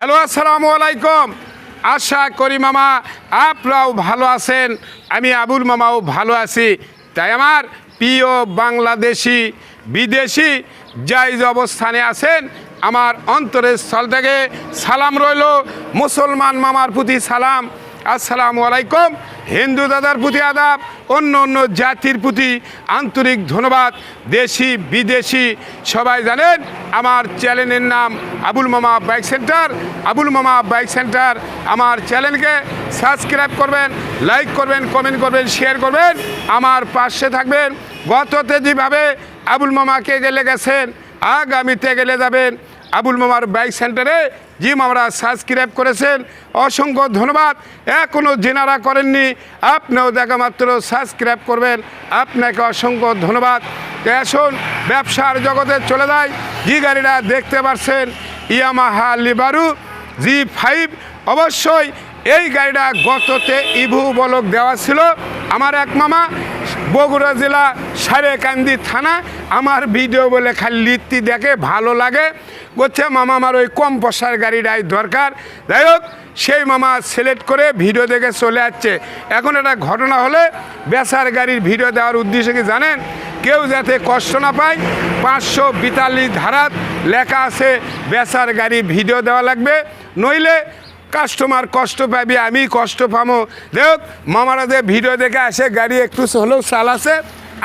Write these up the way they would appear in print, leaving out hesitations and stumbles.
Hello, আসসালামু আলাইকুম। আশা করি মামা আপনারাও ভালো আছেন, আমি আবুল মামাও ভালো আছি। তাই আমার প্রিয় বাংলাদেশি বিদেশি যাই যে অবস্থানে আছেন, আমার অন্তরের স্থল থেকে সালাম রইল। মুসলমান মামার প্রতি সালাম, আসসালামু আলাইকুম। হিন্দু দাদার প্রতি আদাব, অন্য অন্য জাতির প্রতি আন্তরিক ধন্যবাদ। দেশি বিদেশি সবাই জানেন আমার চ্যানেলের নাম আবুল মামা বাইক সেন্টার। আবুল মামা বাইক সেন্টার আমার চ্যানেলকে সাবস্ক্রাইব করবেন, লাইক করবেন, কমেন্ট করবেন, শেয়ার করবেন, আমার পাশে থাকবেন। গততে যেভাবে আবুল মামাকে গেলে গেছেন, আগামীতে গেলে যাবেন আবুল মামার বাইক সেন্টারে। যে মামারা সাবস্ক্রাইব করেছেন অসংখ্য ধন্যবাদ। এখনও যেনারা করেননি আপনিও দেখা মাত্র সাবস্ক্রাইব করবেন, আপনাকে অসংখ্য ধন্যবাদ। আসুন ব্যবসার জগতে চলে যায়। যে গাড়িটা দেখতে পাচ্ছেন ইয়ামাহা লিবারু G5, অবশ্যই এই গাড়িটা গততে ইভু বলক দেওয়া ছিল। আমার এক মামা বগুড়া জেলা সারেকান্দি থানা, আমার ভিডিও বলে খালি লিখতে দেখে ভালো লাগে, বলছে মামা আমার ওই কম পয়সার গাড়িটাই দরকার। যাই হোক, সেই মামা সিলেক্ট করে ভিডিও দেখে চলে যাচ্ছে। এখন একটা ঘটনা হলে বেচার গাড়ির ভিডিও দেওয়ার উদ্দেশ্য কি জানেন? কেউ যাতে কষ্ট না পায়, 542 ধারাত লেখা আছে বেচার গাড়ি ভিডিও দেওয়া লাগবে, নইলে কাস্টমার কষ্ট পাবি, আমি কষ্ট পাবো। দেখ মামারা যে ভিডিও দেখে আসে গাড়ি একটু হলেও চালাছে,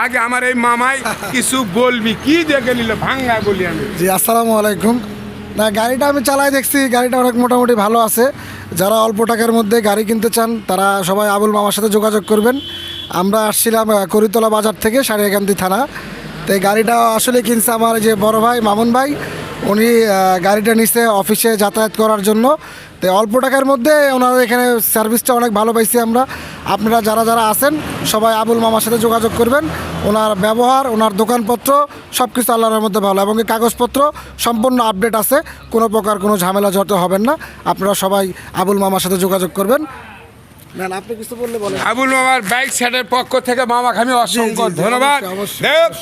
আগে আমার এই মামাই কিছু বলবি, কি দেখে নিল ভাঙ্গা বলি আমি। জি, আসসালামু আলাইকুম। না, গাড়িটা আমি চালাই দেখছি, গাড়িটা অনেক মোটামুটি ভালো আছে। যারা অল্প টাকার মধ্যে গাড়ি কিনতে চান তারা সবাই আবুল মামার সাথে যোগাযোগ করবেন। আমরা আসছিলাম করিতলা বাজার থেকে, সারিয়াকান্দি থানা। তো এই গাড়িটা আসলে কিনছে আমার যে বড় ভাই মামুন ভাই, উনি গাড়িটা নিচ্ছে অফিসে যাতায়াত করার জন্য। তো অল্প টাকার মধ্যে ওনার এখানে সার্ভিসটা অনেক ভালো পাইছি আমরা। আপনারা যারা যারা আছেন সবাই আবুল মামার সাথে যোগাযোগ করবেন। ওনার ব্যবহার, ওনার দোকানপত্র সব কিছু আল্লাহর মধ্যে ভালো, এবং এই কাগজপত্র সম্পূর্ণ আপডেট আছে, কোনো প্রকার কোনো ঝামেলা যত হবেন না। আপনারা সবাই আবুল মামার সাথে যোগাযোগ করবেন। না, আপনি কিছু বললে বলেন। আবুল মামার বাইক সেটের পক্ষ থেকে মামাকে আমি অসংখ্য ধন্যবাদ। অবশ্যই। দেখ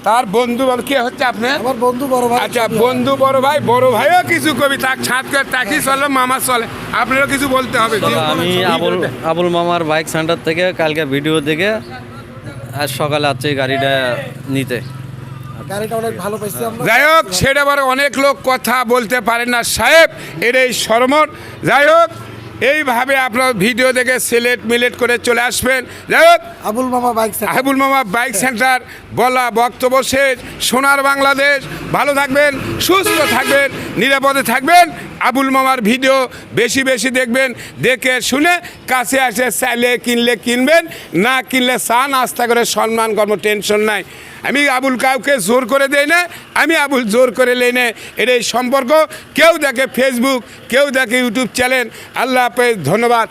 তার বন্ধু বল কে হচ্ছে আপনি? আমার বন্ধু বড় ভাই। আচ্ছা, বন্ধু বড় ভাই, বড় ভাইও কিছু কবি তাক ছাদ করে তাকি চলে, মামা চলে, আপনারও কিছু বলতে হবে। আমি আবুল মামার বাইক সেন্টার থেকে কালকে ভিডিও দেখে আজ সকালে আসছে এই গাড়িটা নিতে। গাড়িটা অনেক ভালো পাইছি আমরা। যাই হোক, সেটা বড় অনেক লোক কথা বলতে পারেন না সাহেব, এর এই শরমর। যাই হোক, এইভাবে আপনার ভিডিও দেখে সিলেক্ট মিলেট করে চলে আসবেন। যাই হোক, আবুল মামা বাইক সেন্টার। আবুল মামা বাইক সেন্টার বলা বক্তব্য শেষ। সোনার বাংলাদেশ, ভালো থাকবেন, সুস্থ থাকবেন, নিরাপদে থাকবেন। আবুল মামার ভিডিও বেশি বেশি দেখবেন, দেখে শুনে কাছে আসে চাইলে কিনলে কিনবেন, না কিনলে চা নাস্তা করে সম্মান কর্ম, টেনশন নাই। আমি আবুল কাউকে জোর করে দেই না, আমি আবুল জোর করে লেই না। এর এই সম্পর্ক। কেউ দেখে ফেসবুক, কেউ দেখে ইউটিউব চ্যানেল। আল্লাহ হাফেজ, ধন্যবাদ।